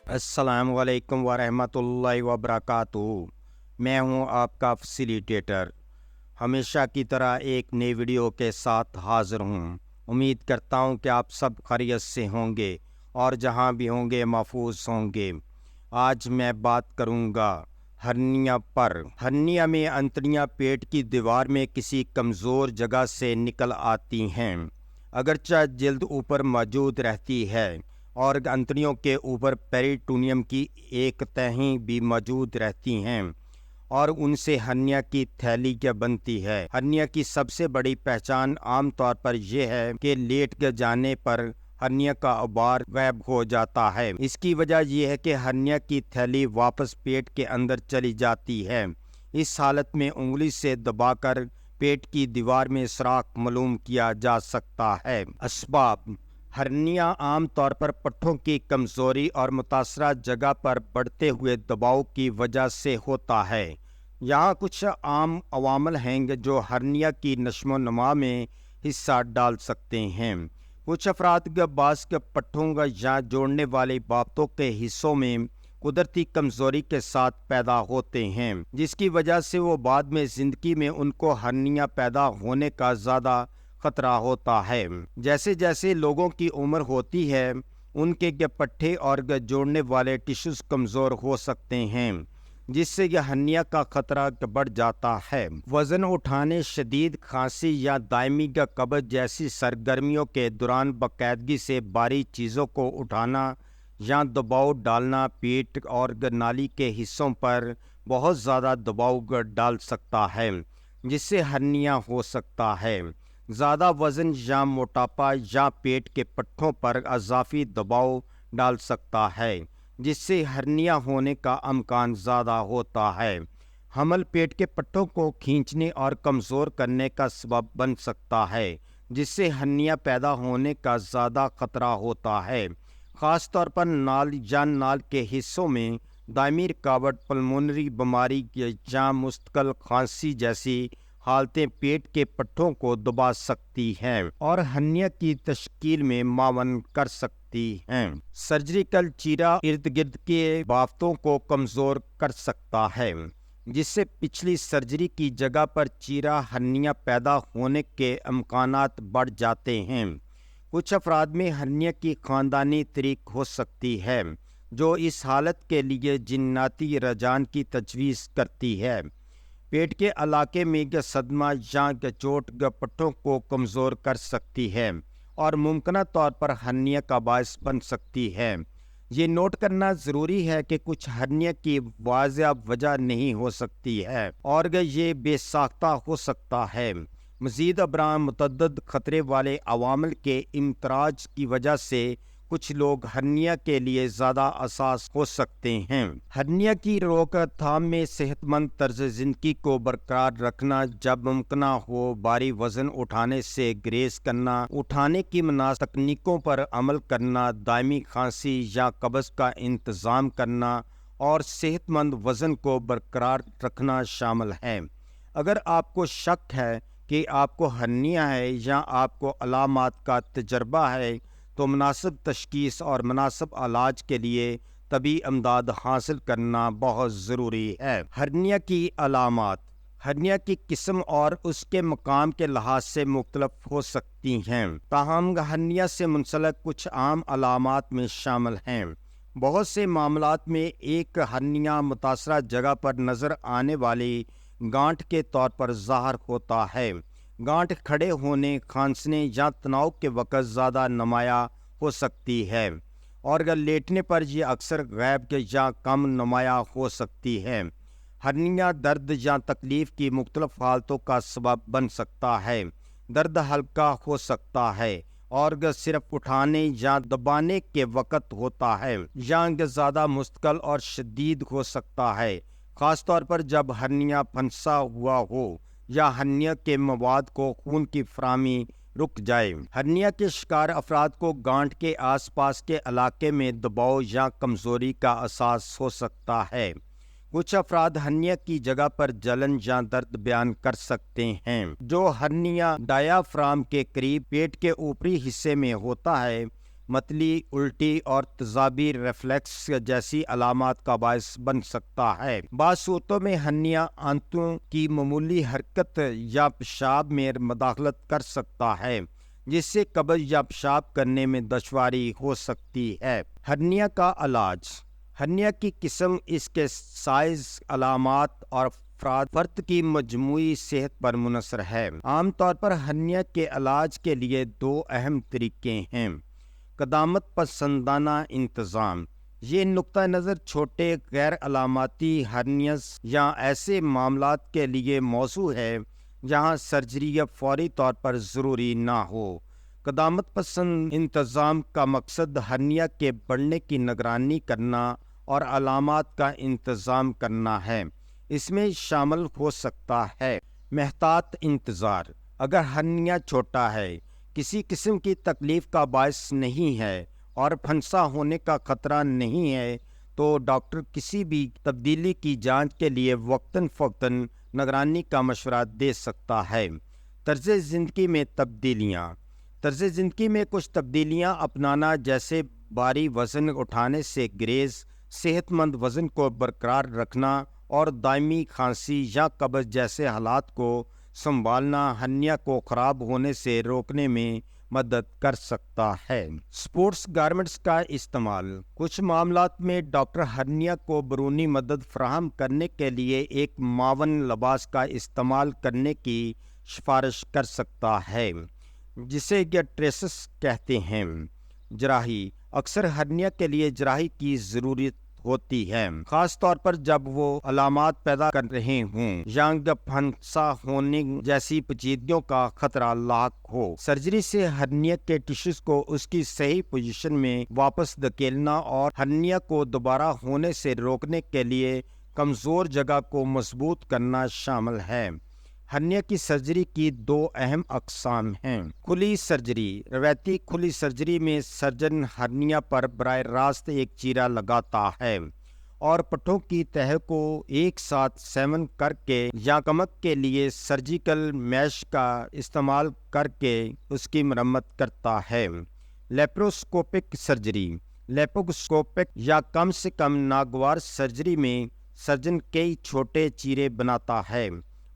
السلام علیکم ورحمۃ اللہ وبرکاتہ۔ میں ہوں آپ کا فیسیلیٹیٹر۔ ہمیشہ کی طرح ایک نئی ویڈیو کے ساتھ حاضر ہوں۔ امید کرتا ہوں کہ آپ سب خیریت سے ہوں گے اور جہاں بھی ہوں گے محفوظ ہوں گے۔ آج میں بات کروں گا ہرنیا پر۔ ہرنیا میں انتڑیاں پیٹ کی دیوار میں کسی کمزور جگہ سے نکل آتی ہیں۔ اگرچہ جلد اوپر موجود رہتی ہے اور انتڑیوں کے اوپر پیریٹونیم کی ایک تہیں بھی موجود رہتی ہیں اور ان سے ہرنیا کی تھیلی بنتی ہے۔ ہرنیا کی سب سے بڑی پہچان عام طور پر یہ ہے کہ لیٹ جانے پر ہرنیا کا غبار غائب ہو جاتا ہے۔ اس کی وجہ یہ ہے کہ ہرنیا کی تھیلی واپس پیٹ کے اندر چلی جاتی ہے۔ اس حالت میں انگلی سے دبا کر پیٹ کی دیوار میں سوراخ معلوم کیا جا سکتا ہے۔ اسباب: ہرنیا عام طور پر پٹھوں کی کمزوری اور متاثرہ جگہ پر بڑھتے ہوئے دباؤ کی وجہ سے ہوتا ہے۔ یہاں کچھ عام عوامل ہیں جو ہرنیا کی نشو و نما میں حصہ ڈال سکتے ہیں۔ کچھ افراد بعض پٹھوں یا جوڑنے والے بابتوں کے حصوں میں قدرتی کمزوری کے ساتھ پیدا ہوتے ہیں، جس کی وجہ سے وہ بعد میں زندگی میں ان کو ہرنیا پیدا ہونے کا زیادہ خطرہ ہوتا ہے۔ جیسے جیسے لوگوں کی عمر ہوتی ہے ان کے پٹھے اور جوڑنے والے ٹشوز کمزور ہو سکتے ہیں، جس سے یہ ہرنیا کا خطرہ بڑھ جاتا ہے۔ وزن اٹھانے، شدید کھانسی یا دائمی قبض جیسی سرگرمیوں کے دوران باقاعدگی سے بھاری چیزوں کو اٹھانا یا دباؤ ڈالنا پیٹ اور نالی کے حصوں پر بہت زیادہ دباؤ ڈال سکتا ہے، جس سے ہرنیا ہو سکتا ہے۔ زیادہ وزن یا موٹاپا یا پیٹ کے پٹھوں پر اضافی دباؤ ڈال سکتا ہے، جس سے ہرنیا ہونے کا امکان زیادہ ہوتا ہے۔ حمل پیٹ کے پٹھوں کو کھینچنے اور کمزور کرنے کا سبب بن سکتا ہے، جس سے ہرنیا پیدا ہونے کا زیادہ خطرہ ہوتا ہے۔ خاص طور پر نال یا نال کے حصوں میں دائمی رکاوٹ، پلمونری بیماری یا مستقل کھانسی جیسی حالتیں پیٹ کے پٹھوں کو دبا سکتی ہیں اور ہرنیا کی تشکیل میں معاون کر سکتی ہیں۔ سرجیکل چیرا ارد گرد کے بافتوں کو کمزور کر سکتا ہے، جس سے پچھلی سرجری کی جگہ پر چیرا ہرنیا پیدا ہونے کے امکانات بڑھ جاتے ہیں۔ کچھ افراد میں ہرنیا کی خاندانی تاریخ ہو سکتی ہے، جو اس حالت کے لیے جنیاتی رجحان کی تجویز کرتی ہے۔ پیٹ کے علاقے میں صدمہ یا چوٹ پٹھوں کو کمزور کر سکتی ہے اور ممکنہ طور پر ہرنیا کا باعث بن سکتی ہے۔ یہ نوٹ کرنا ضروری ہے کہ کچھ ہرنیا کی واضح وجہ نہیں ہو سکتی ہے اور یہ بے ساختہ ہو سکتا ہے۔ مزید برآں متعدد خطرے والے عوامل کے امتزاج کی وجہ سے کچھ لوگ ہرنیا کے لیے زیادہ حساس ہو سکتے ہیں۔ ہرنیا کی روک تھام میں صحت مند طرز زندگی کو برقرار رکھنا، جب ممکنہ ہو بھاری وزن اٹھانے سے گریز کرنا، اٹھانے کی مناسب تکنیکوں پر عمل کرنا، دائمی کھانسی یا قبض کا انتظام کرنا اور صحت مند وزن کو برقرار رکھنا شامل ہے۔ اگر آپ کو شک ہے کہ آپ کو ہرنیا ہے یا آپ کو علامات کا تجربہ ہے تو مناسب تشخیص اور مناسب علاج کے لیے طبی امداد حاصل کرنا بہت ضروری ہے۔ ہرنیا کی علامات: ہرنیا کی قسم اور اس کے مقام کے لحاظ سے مختلف ہو سکتی ہیں، تاہم ہرنیا سے منسلک کچھ عام علامات میں شامل ہیں۔ بہت سے معاملات میں ایک ہرنیا متاثرہ جگہ پر نظر آنے والی گانٹھ کے طور پر ظاہر ہوتا ہے۔ گانٹھ کھڑے ہونے، کھانسنے یا تناؤ کے وقت زیادہ نمایاں ہو سکتی ہے اور لیٹنے پر یہ اکثر غائب یا کم نمایاں ہو سکتی ہے۔ ہرنیا درد یا تکلیف کی مختلف حالتوں کا سبب بن سکتا ہے۔ درد ہلکا ہو سکتا ہے اور صرف اٹھانے یا دبانے کے وقت ہوتا ہے، یا زیادہ مستقل اور شدید ہو سکتا ہے، خاص طور پر جب ہرنیا پھنسا ہوا ہو یا ہرنیا کے مواد کو خون کی فراہمی رک جائے۔ ہرنیا کے شکار افراد کو گانٹھ کے آس پاس کے علاقے میں دباؤ یا کمزوری کا احساس ہو سکتا ہے۔ کچھ افراد ہرنیا کی جگہ پر جلن یا درد بیان کر سکتے ہیں، جو ہرنیا ڈایافرام کے قریب پیٹ کے اوپری حصے میں ہوتا ہے۔ متلی، الٹی اور تیزابی ریفلیکس جیسی علامات کا باعث بن سکتا ہے۔ بعض صورتوں میں ہرنیا آنتوں کی معمولی حرکت یا پیشاب میں مداخلت کر سکتا ہے، جس سے قبض یا پیشاب کرنے میں دشواری ہو سکتی ہے۔ ہرنیا کا علاج۔ ہرنیا کی قسم، اس کے سائز، علامات اور فرد کی مجموعی صحت پر منحصر ہے۔ عام طور پر ہرنیا کے علاج کے لیے 2 اہم طریقے ہیں۔ قدامت پسندانہ انتظام۔ یہ نقطہ نظر چھوٹے غیر علاماتی ہرنیاز یا ایسے معاملات کے لیے موزوں ہے جہاں سرجری یا فوری طور پر ضروری نہ ہو۔ قدامت پسند انتظام کا مقصد ہرنیا کے بڑھنے کی نگرانی کرنا اور علامات کا انتظام کرنا ہے۔ اس میں شامل ہو سکتا ہے محتاط انتظار۔ اگر ہرنیا چھوٹا ہے، کسی قسم کی تکلیف کا باعث نہیں ہے اور پھنسا ہونے کا خطرہ نہیں ہے تو ڈاکٹر کسی بھی تبدیلی کی جانچ کے لیے وقتاً فوقتاً نگرانی کا مشورہ دے سکتا ہے۔ طرز زندگی میں تبدیلیاں۔ طرز زندگی میں کچھ تبدیلیاں اپنانا، جیسے بھاری وزن اٹھانے سے گریز، صحت مند وزن کو برقرار رکھنا اور دائمی کھانسی یا قبض جیسے حالات کو سنبھالنا، ہرنیا کو خراب ہونے سے روکنے میں مدد کر سکتا ہے۔ سپورٹس گارمنٹس کا استعمال۔ کچھ معاملات میں ڈاکٹر ہرنیا کو بیرونی مدد فراہم کرنے کے لیے ایک معاون لباس کا استعمال کرنے کی سفارش کر سکتا ہے، جسے گیٹریسس کہتے ہیں۔ جراحی۔ اکثر ہرنیا کے لیے جراحی کی ضرورت ہوتی ہے، خاص طور پر جب وہ علامات پیدا کر رہے ہوں یا جب پھنسا ہونے جیسی پیچیدگیوں کا خطرہ لاحق ہو۔ سرجری سے ہرنیا کے ٹشوز کو اس کی صحیح پوزیشن میں واپس دھکیلنا اور ہرنیا کو دوبارہ ہونے سے روکنے کے لیے کمزور جگہ کو مضبوط کرنا شامل ہے۔ ہرنیا کی سرجری کی 2 اہم اقسام ہیں۔ کھلی سرجری۔ روایتی کھلی سرجری میں سرجن ہرنیا پر براہ راست ایک چیرا لگاتا ہے اور پٹھوں کی تہہ کو ایک ساتھ سیون کر کے یا کمک کے لیے سرجیکل میش کا استعمال کر کے اس کی مرمت کرتا ہے۔ Laparoscopic surgery. لیپروسکوپک یا کم سے کم ناگوار سرجری میں سرجن کئی چھوٹے چیرے بناتا ہے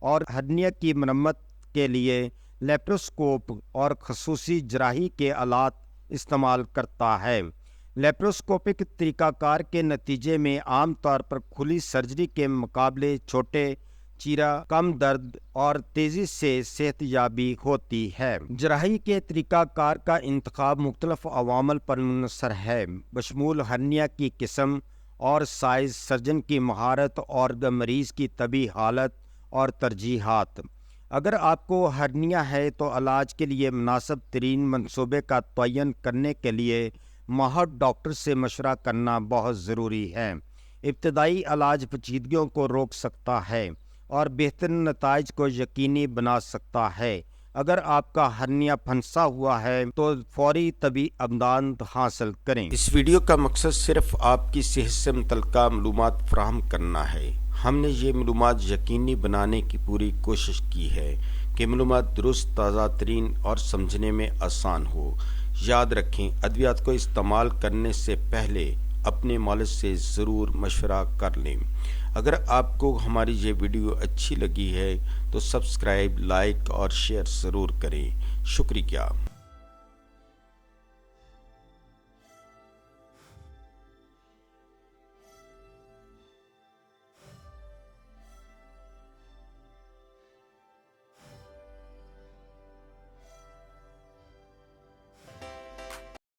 اور ہرنیا کی مرمت کے لیے لیپروسکوپ اور خصوصی جراحی کے آلات استعمال کرتا ہے۔ لیپروسکوپک طریقہ کار کے نتیجے میں عام طور پر کھلی سرجری کے مقابلے چھوٹے چیرا، کم درد اور تیزی سے صحت یابی ہوتی ہے۔ جراحی کے طریقہ کار کا انتخاب مختلف عوامل پر منحصر ہے، بشمول ہرنیا کی قسم اور سائز، سرجن کی مہارت اور مریض کی طبی حالت اور ترجیحات۔ اگر آپ کو ہرنیا ہے تو علاج کے لیے مناسب ترین منصوبے کا تعین کرنے کے لیے ماہر ڈاکٹر سے مشورہ کرنا بہت ضروری ہے۔ ابتدائی علاج پیچیدگیوں کو روک سکتا ہے اور بہتر نتائج کو یقینی بنا سکتا ہے۔ اگر آپ کا ہرنیا پھنسا ہوا ہے تو فوری طبی امداد حاصل کریں۔ اس ویڈیو کا مقصد صرف آپ کی صحت سے متعلقہ معلومات فراہم کرنا ہے۔ ہم نے یہ معلومات یقینی بنانے کی پوری کوشش کی ہے کہ معلومات درست، تازہ ترین اور سمجھنے میں آسان ہو۔ یاد رکھیں، ادویات کو استعمال کرنے سے پہلے اپنے مالج سے ضرور مشورہ کر لیں۔ اگر آپ کو ہماری یہ ویڈیو اچھی لگی ہے تو سبسکرائب، لائک اور شیئر ضرور کریں۔ شکریہ۔